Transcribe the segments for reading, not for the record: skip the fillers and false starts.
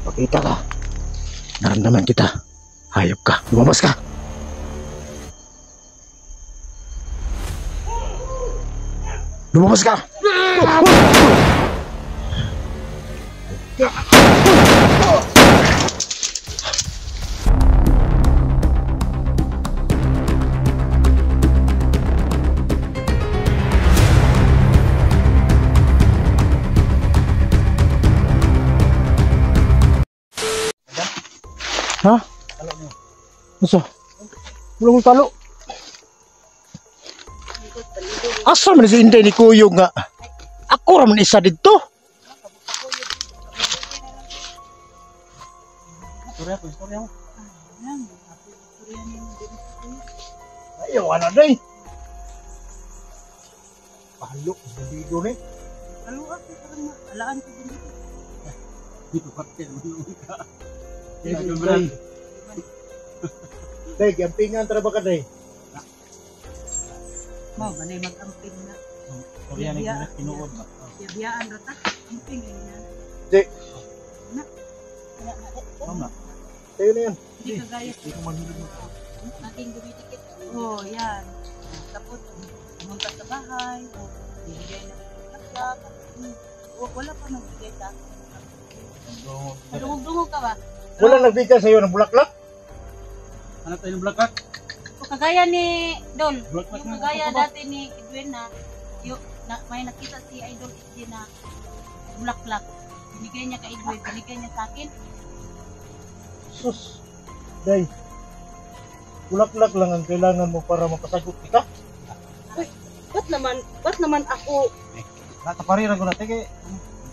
Pakita ka. Naramdaman kita. Hayop ka. Lumabas ka. Lumabas ka. Ha? Masa? Wala mo talo. Asa man si Inday ni Kuyo nga? Ako raman isa dito. Istorya mo. Ayaw, ano na eh. Pahalok, dito na eh. Pahalok, parang alaan ko din dito. Dito kapten mo naman ka. Day, gampingan tara ba ka, Day? Mau, manay mag-amping na. Korea na kinuod ba? Biyaan rata, amping na. Day. Mama. Tayo na yan. Hindi kagaya. Hindi ko manhulog mo. Nating dumidikit. Oo, yan. Tapos, pumunta sa bahay. Bibigay na laklak. Wala pa nagbigay sa akin. Dungog-dungog ka ba? Wala nagbigay sa'yo ng bulaklak? Ano tayo ng bulaklak? Kagaya ni Dol. Bulaklak Yung kagaya dati ni Edwin na, may nakita si Idol Edwin na bulaklak. Binigay niya kay Edwin, binigay niya sa akin. Sus, Day. Bulaklak lang ang kailangan mo para mapasagot kita. Ba't naman ako Natapariran ko na. Teke,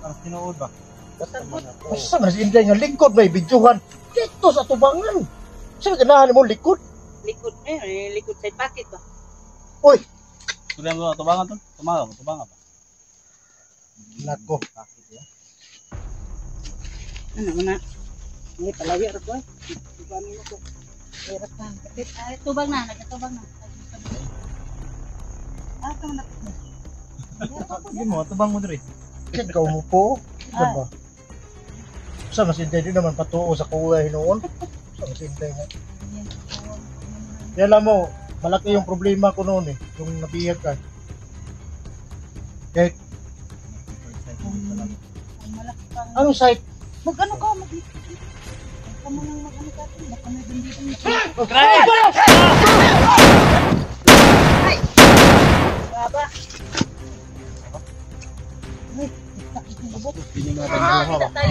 parang kinuod ba? sagot? Asa man si Inday nga lingkod may bidyuhan dito sa tubangan. Saan ganahan mo likod? Likod likod side pocket ba? Uy, Tulihan mo na tubangan to? Tubangan ba? nako. Ano na? Hindi palagi ra ko. Tubang mo ko. Hirap ka. Ay, tubang na, nagtubang na. Ito na. Hindi mo, tubang mo diri. Ikaw mo po. Diba? Sa mas Inday din naman patuo sa kuya hinoon. Sa mas Inday nga. Kaya alam mo, malaki yung problema ko noon eh. Yung nabihag ka. Kahit, anong site? Mag-ano ka? Ka mo nang mag-ano ka? Baka may bandido mo. Ay! Baba!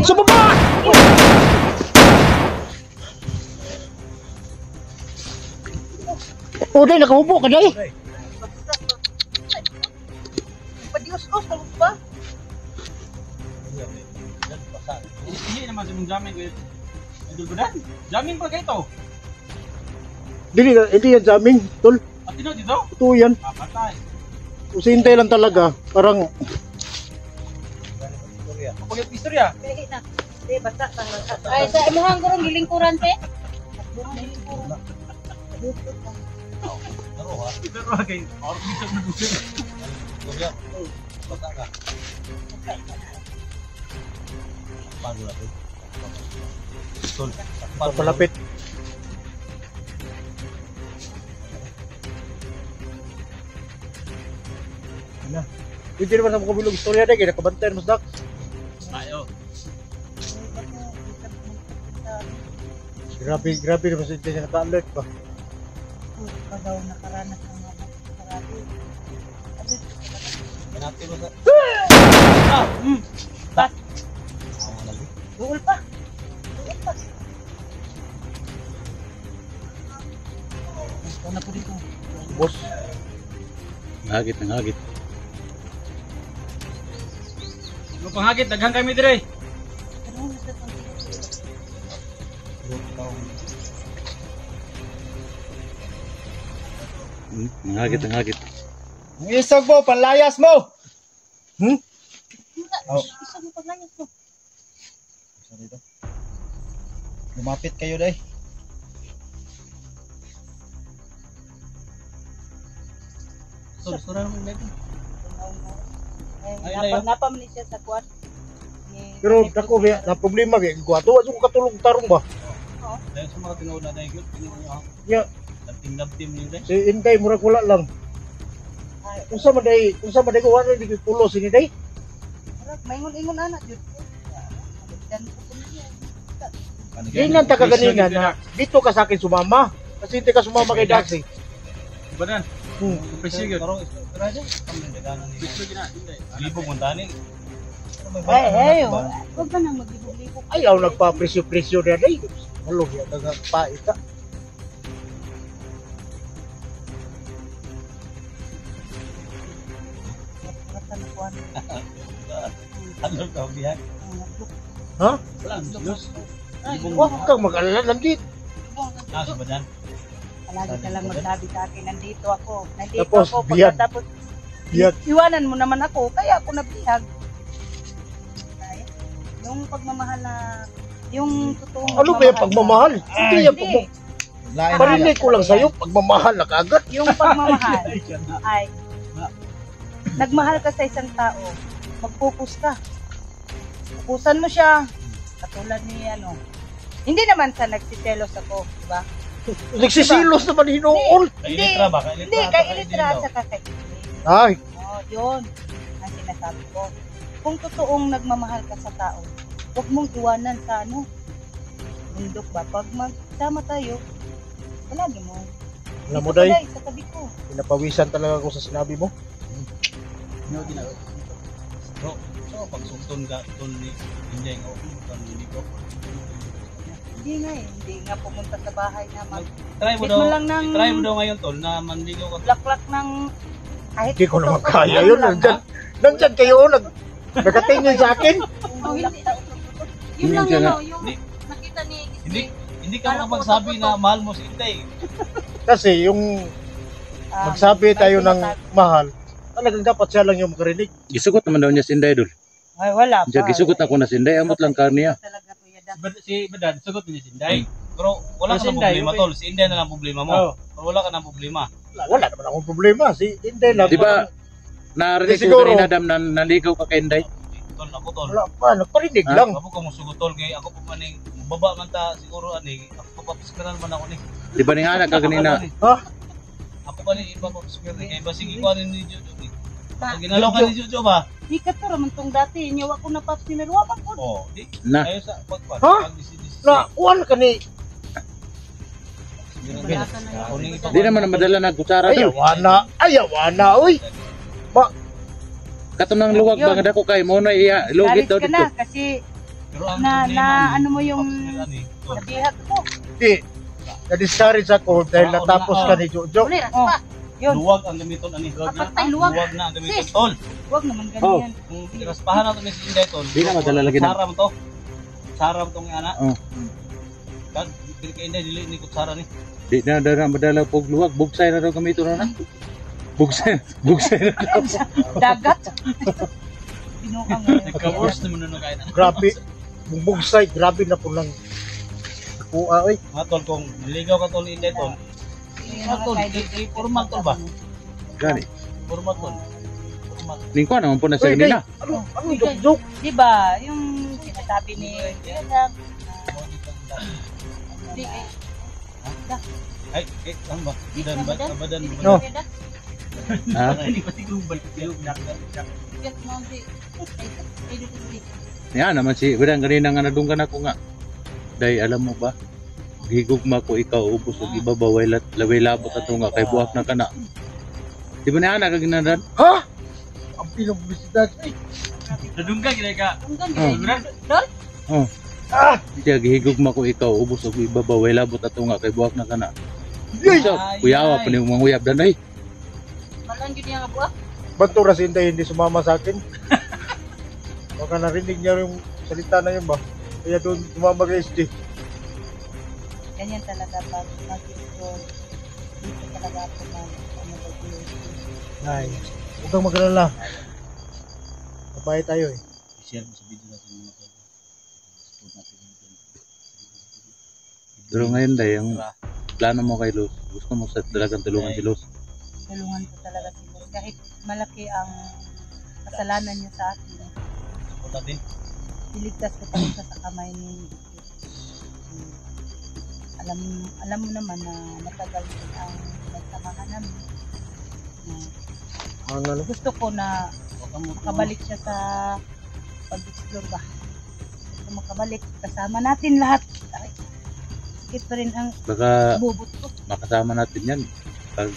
Sa baba! O, Day, nakahubo ka, Day. Padios-os, talog ba? Hindi naman sa mong jamming ko. Idol ba dan? Jamming pa kayo to? Hindi yan jamming, tol. At tino dito? Ito yan. Patay. Usintay lang talaga. Parang, Kapag yung istorya. Pwede na. Di, basta. Ay, sa imuhang gurong gilingkuran, te. Gilingkuran. Pero kay or bisag na gusto. Istorya. Bata ka. Pago natin. Tol. papalapit. Ano? Hindi naman sa kabilog istorya, Day. Kaya nakabantayan mas dak. Ayo. Grabe naman sa Inday niya naka-alert ba? Ikaw daw nakaranas ng mga karate. Natin mo sa. Bas! Buol pa! Buol pa! Ito na po dito. Boss. Hagit. Ano pang hagit? Daghang kami dire. Ano na sa Hagit. Ang isog mo, panlayas mo! Isa mo paglayas mo. Lumapit kayo, Day. Sura mo lagi. Ay, Napamili siya sa kuwan. Ni Pero dako ba na problema kay kuwato wa ko katulog tarong ba. Dahil sa mga tinuod na dahil yun, tinuod niyo ha. Ya, Team niyo dahil. si Inday murag wala lang. Unsa man day ko wala di tulo sini day. Maingon-ingon anak jud. Dan ko niya. Ingnan ta ka ganina na dito ka sa akin sumama. Kasi hindi ka sumama kay Daxi. Badan. Presyo yun. Pero Raja. presyo gina. Libog mo tani. Hey, wag ka nang maglibog-libog. Ayaw nagpa-presyo-presyo na day. Malo ya daga paita. Ano ka biyak? Ha? Wala ang Diyos. Wag kang mag-alala nandito. Ah, si Badan. Lagi ka lang magsabi sa akin, nandito ako. Nandito Tapos, ako. biyag. Pagkatapos, Biyag. iwanan mo naman ako, kaya ako nabihag. Ay, yung pagmamahal na, yung totoong Ano ba yung pagmamahal? Hindi yung Hindi. pagmamahal. Parinig ko lang sa'yo, pagmamahal na kaagad. Yung pagmamahal ay, nagmahal ka sa isang tao, mag-focus ka. Fokusan mo siya. Katulad ni ano, hindi naman sa nagsitelos ako, di ba? Nagsisilos naman hinoon. Kailitra ba? Hindi, kay Ilitra sa kakay. Ay, Oh, yun ang sinasabi ko. Kung totoong nagmamahal ka sa tao, huwag mong iwanan sa ano, bundok ba? Pag magsama tayo, palagi mo. alam mo Dito day, ka, sa tabi ko. pinapawisan talaga ako sa sinabi mo. Ano ginagawa? Bro, so pag sugton ka, tol ni Inday o pag hindi ko. Hindi nga eh, hindi nga pumunta sa bahay na Try mo Bit daw. mo lang ng- Try mo daw ngayon tol na manligaw ka. maglak-lak ng kahit Hindi ko naman tutok, kaya tutok yun. lang Nandyan kayo, nagkatingin sa akin. ba? Kung lakta, Yun lang Hindi. ano, yung Hindi. nakita ni Hindi ka makapagsabi na mahal mo si Inday. Kasi yung magsabi tayo ng mahal, talagang dapat siya lang yung makarinig. Gisugot naman daw niya si Inday dul. Ay, wala pa. Diya gisugot ako na si Inday, amot lang karniya. Talaga, Kuya Dan. Si Badan, sagot niya si Inday. Pero wala Si ka ng Inday, problema okay. tol. Si Inday na lang problema mo. Oo. Pero wala ka ng problema. Wala naman akong problema. Si Inday lang. Di ba? Narinig ko Siguro. kanina dam na naligaw ka kay Inday. Tol, ako tol. Wala pa, nagparinig Ha? lang. Ako kung musugot tol kay ako pa maning baba man ta siguro ani ako papapiskaran man ako ni. Di ba ni anak ka kanina? Ha? Ako pa ni ipapapiskaran kay basig ikuan ni Jojo ni. Pag ginalaw ka ni Jojo ba? Di ka to raman tong dati, inyaw ako na paps ni Merwa pa po. Oh, di. Na. Ayo sa pagpag. Ha? Na, kuhan ka ni. Di naman na madala na kutsara dul. Ayawana, uy. Kato nang luwag ba nga dako kay mo na iya lugit daw Alis ka dito. na kasi Pero ang Na- problema na- ni, ano mo yung- papapiskaran ni, tol. nabihag ko. Hindi. Na-discourage ako dahil natapos ka ni Jojo. Uli, Oh, yun. Luwag ang gamiton ani. Kapag tayo luwag. Luwag na ang gamiton tol. Huwag naman ganyan. Kung raspahan nato ni si Inday tol. Di na madala lagi na. Sara mo to. Sara mo tong ana. Oh. Kag dili kay Inday dili ni kutsara ni. Di na madala pog luwag, bugsay na daw gamito na. Bugsay na daw. Dagat. Binuang Nagka-worse naman na kaya na. Grabe. Bumbugsay. Grabe na po lang. Kuha, uy. Mga tol, kung niligaw ka tol ni Inday tol. Mga tol, formal tol ba? Gani. Formal tol. Formal. Lingko naman po na sa Uy, Day. kanila. Ano joke-joke? Di ba, yung sinasabi ni Kuya Dan, Di, Ay, ano ba? Badan ba? Badan ba? No. Ha? Hindi pa siguro balik yung nakita. Yes, ma'am, di. Ay, di, di. Yan naman si Widang kanina nga nadunggan ako nga. Day alam mo ba? Gigugma ko ikaw ubos og ibabaw laway labot ato nga kay buhak na kana. Di ba ni anak ka ginadan? Ha? Ang pinag-visitan. Ay, Nadungga gina ka. Ang ganda, Oh. eh. Oh. ah! Diya gihigugma ko ikaw ubos og ibabaw labot ato nga kay buhak na kana. Yay! So, kuyawa pa ni mga uyab dan ay. Malang yun yung abuak. Ba't to Rasinda hindi sumama sa akin? Baka narinig niya yung salita na yun ba? Kaya doon sumama kay SD. ganyan talaga pag mag-enjoy. Dito talaga ako mag-enjoy. Ay, huwag kang mag-alala. Mabait tayo eh. I-share mo sa video natin mga tol. Support natin yung Pero ngayon day ang plano mo kay Luz. Gusto mo sa talagang tulungan si Luz. Tulungan ko talaga si Lord. Kahit malaki ang kasalanan niya sa akin. support natin. iligtas ko pa rin siya sa kamay ni alam mo naman na matagal din ang nagsamahan namin. Ano? Gusto ko na makabalik siya sa pag-explore ba. Gusto makabalik, kasama natin lahat. Sakit pa rin ang Baka bubot ko. makasama natin yan. Pag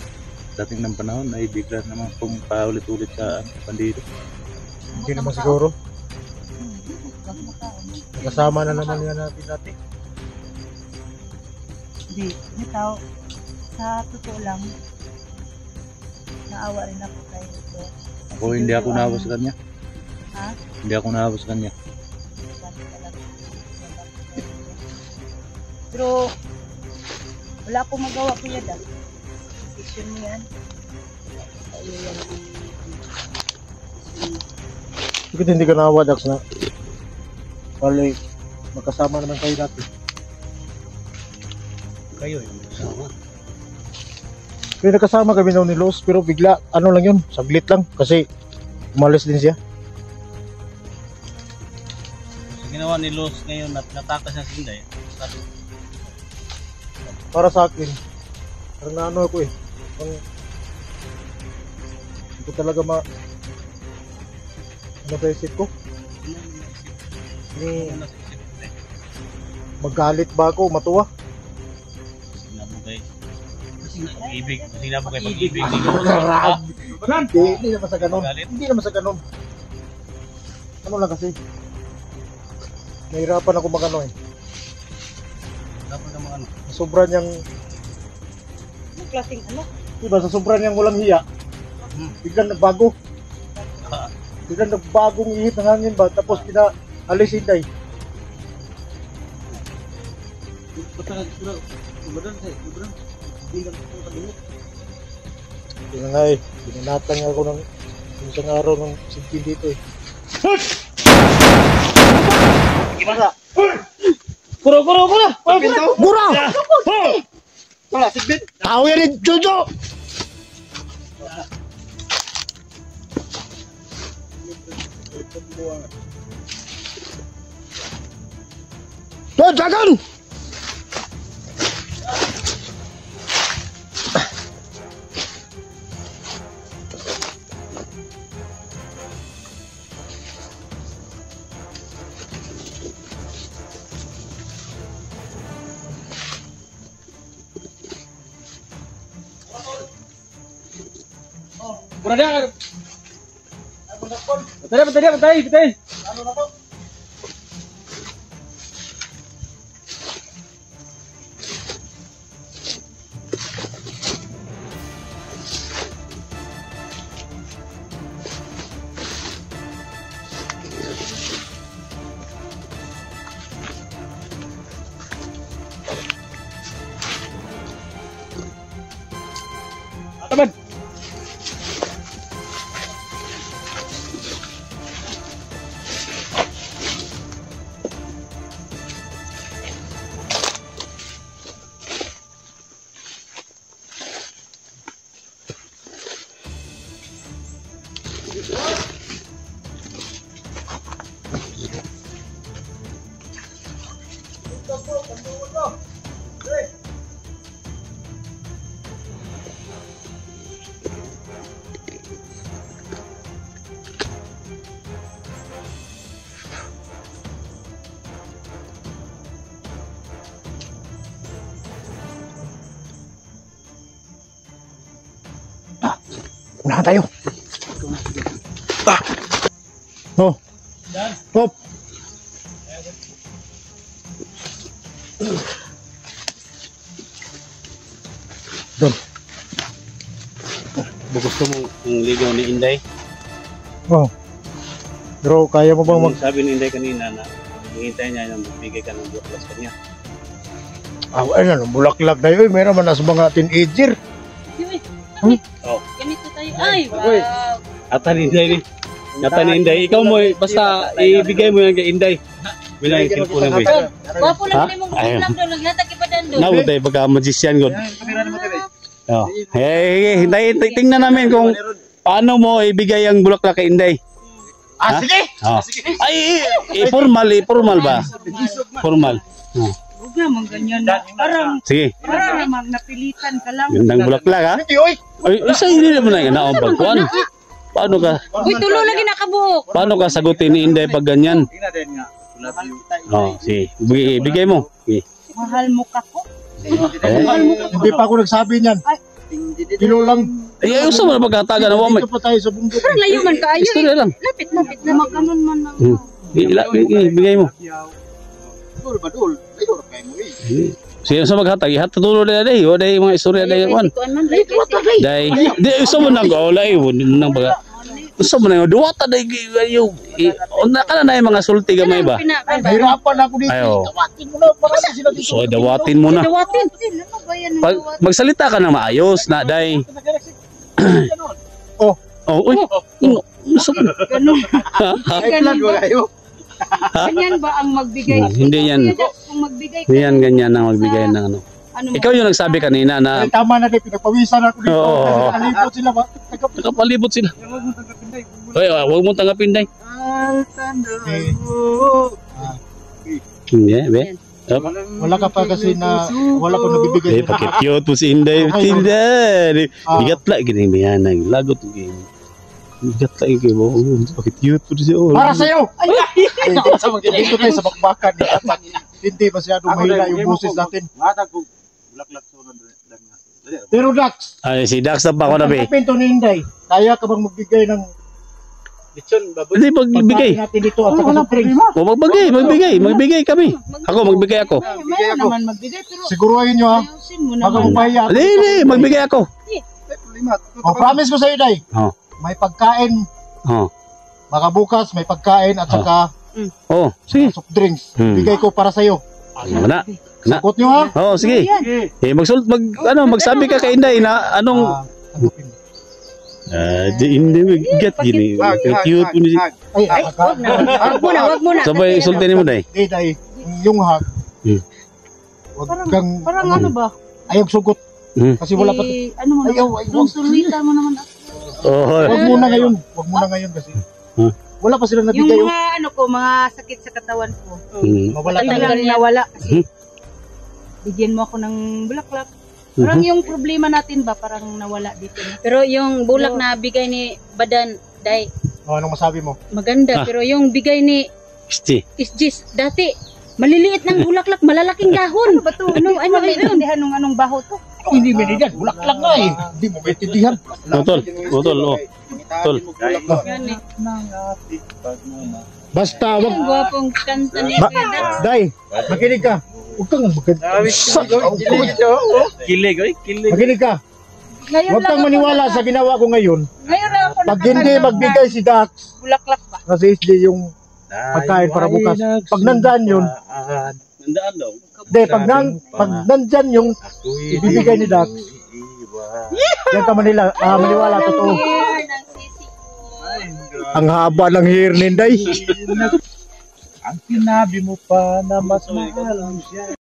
dating ng panahon ay bigla naman kung paulit-ulit sa bandido. Hindi naman siguro. Wag mo ka. Kasama na naman yan natin. Hindi, tao, sa totoo lang, naawa rin ako kay Ito. Ako hindi ako naawa sa kanya. Ha? Hindi ako naawa sa kanya. Pero, wala akong magawa ko yan. Decision mo yan. Kaya yan ang Bakit hindi ka naawa, Dax, na? Wala, magkasama naman kayo dati. Kayo yung kasama. Kaya nakasama kami noon ni Los, pero bigla, ano lang yun, saglit lang, kasi umalis din siya. So, ginawa ni Los ngayon, natakas na si Inday. Sabi, Para sa akin, parang naano ako eh. Parang, hindi ko talaga ano ba isip ko? Ni, magalit ba ako, matuwa? sinabugay. Pag-ibig, sinabugay pag-ibig. Hindi naman sa ganun. Magalit? Hindi naman sa ganun. Ano lang kasi, nahirapan ako magano eh. Dapat naman ano. Sobra niyang, Anong klaseng ano? diba, sa sobra niyang walang hiya, biglang nagbago. Biglang nagbagong ihip ng hangin ba, tapos pinaalis si Inday. Yun nga eh, binanatan nga ako ng isang araw ng sigpin dito eh. Gimana? Kuro! Mura! Wala, sigpin! Tao yan eh, Jojo! Jagan! Brother! Patay! Ano na to? Taman! Unahan tayo. Oh. Hop. Doon. Gusto mo ang ligaw ni Inday? Oh. Pero kaya mo bang mag... Sabi ni Inday kanina na hihintay niya na magbigay ka ng bukas kanya. Ano, bulaklak na yun. Meron man sa mga teenager. Oh. Ganito tayo. Ay, Uy. wow. Atan Inday ni. Atan Inday. Ikaw mo, basta ibigay mo yan kay Inday. Bilang yung cellphone mo. Wapo Ha? lang din mong Ayun. lang daw. Naglatag iba dan doon. Now, tayo pagka magician god. Oh. Hey, Inday, tingnan namin kung paano mo ibigay ang bulaklak kay Inday. Ha? Sige! Oh. Ay, formal ba? Formal. Oh. Huwag naman ganyan. Sige. Parang namang napilitan ka lang. Gandang bulaklak ha. Hindi, oy! Ay, isa hindi naman na naombag. Paano ka? Uy, tulo lagi nakabuok. Paano ka sagutin ni Inday pag ganyan? Tingnan din nga. Love you. Oh, sige. Bigay mo. Sige. Mahal mo ka ko. Hindi pa ako nagsabi niyan. Kilo lang. Ay, ayos mo na pagkataga na wamay. Dito pa tayo sa bundok. Parang layo man kaayo. Istorya lang. Lapit na Maganon man lang. Bigay mo. Dul ba dul? Layo ra kay mo eh. Sino sa maghatag? Ihatutulo na day. O day mga istorya day kwan. Day. Di gusto mo nang gaulay. Nang baga. Gusto mo na yung duwata day. Una ka na yung mga sulti gamay ba? Hirapan ako dito. Ayo. Dawatin mo na. Marami sila dito. So dawatin mo na. Dawatin. Ano ba yan? Pag magsalita ka na maayos na day. Oh. Oh, uy. Gusto mo. Ganun. Ay plan wala yo. Ganyan ba ang magbigay? Hindi yan. Kung magbigay ka. Hindi yan ganyan ang magbigay ng ano. Ano mo? Ikaw yung nagsabi kanina na Ay, tama na din. Pinagpawisan ako dito. Oo. Nakalipot sila ba? nakapalibot sila. Hoy, huwag mo tanggapin day. Hindi, be. Wala ka pa kasi na wala ko nabibigay. Pakit-cute po si Inday. Inday. Bigat lang gini yan. Lagot gini. Bigat lang gini mo. Pakit-cute po siya. Para sa'yo! Dito tayo sa bakbakan. Hindi masyadong mahina yung boses natin. Matag ko. Bulaklak sunod lang nga. Dali. Pero Dax, Ay, si Dax na pa ako na be. ang pinto ni Inday, kaya ka bang magbigay ng Lechon baboy. Hindi, magbigay. pagkain natin dito at saka sa drinks? O, magbigay kami. Magbigay ako. Mayroon naman magbigay pero Siguruhin nyo ha. ayusin mo Bago naman. mo pahiya. Hindi, magbigay ako. O, promise ko sa'yo, Day. Oh. May pagkain. Oh. Baka bukas may pagkain at saka Oh, sige. soft drinks. Hmm. Bigay ko para sa'yo. Wala. Na. Sakot nyo ha. Oh, sige. Magsabi ka kay Inday na anong Tanggapin mo. hindi bigat gini. Cute po ni. Ay, Wag mo na. Sabay sulti mo Day. Day, Day. Yung hug. Hmm. Huwag kang Parang ano ba? ayog sugot. Hmm. Kasi wala pa. Ano mo Ayaw, naman? ayaw. Nung sulita mo naman ako. Oh, Huwag muna ngayon. Huwag muna ngayon kasi. Hmm. Wala pa silang Yung nabigay. mga ano ko, mga sakit sa katawan ko. Mawala ka. Talagang nawala kasi bigyan mo ako ng bulaklak. Parang yung problema natin ba parang nawala dito. Pero yung bulak na bigay ni Badan, Day, O, anong masabi mo? maganda. Pero yung bigay ni Isti. Isjis, dati, maliliit ng bulaklak, malalaking dahon. Ba to? Ano yun? Maintindihan nung anong baho to? Hindi binigyan. Bulaklak nga eh. Hindi mo maintindihan. Utol. Oh. Tol. Yan eh. Basta, Ang wag. gwapong kanta ni Badan. Day, makinig ka. Huwag kang Kilig oy, kilig. makinig ka. Ngayon Huwag kang maniwala sa ginawa ko ngayon. Ngayon lang ako Pag hindi magbigay si Dax, bulaklak ba? kasi hindi yung pagkain para bukas. Pag nandyan yun, Nandaan daw. hindi, pag nandyan yung ibibigay ni Dax, yan ka maniwala, totoo. Year ng sisi. Ang haba ng hair ni Inday. Ang sinabi mo pa na mas mahal siya.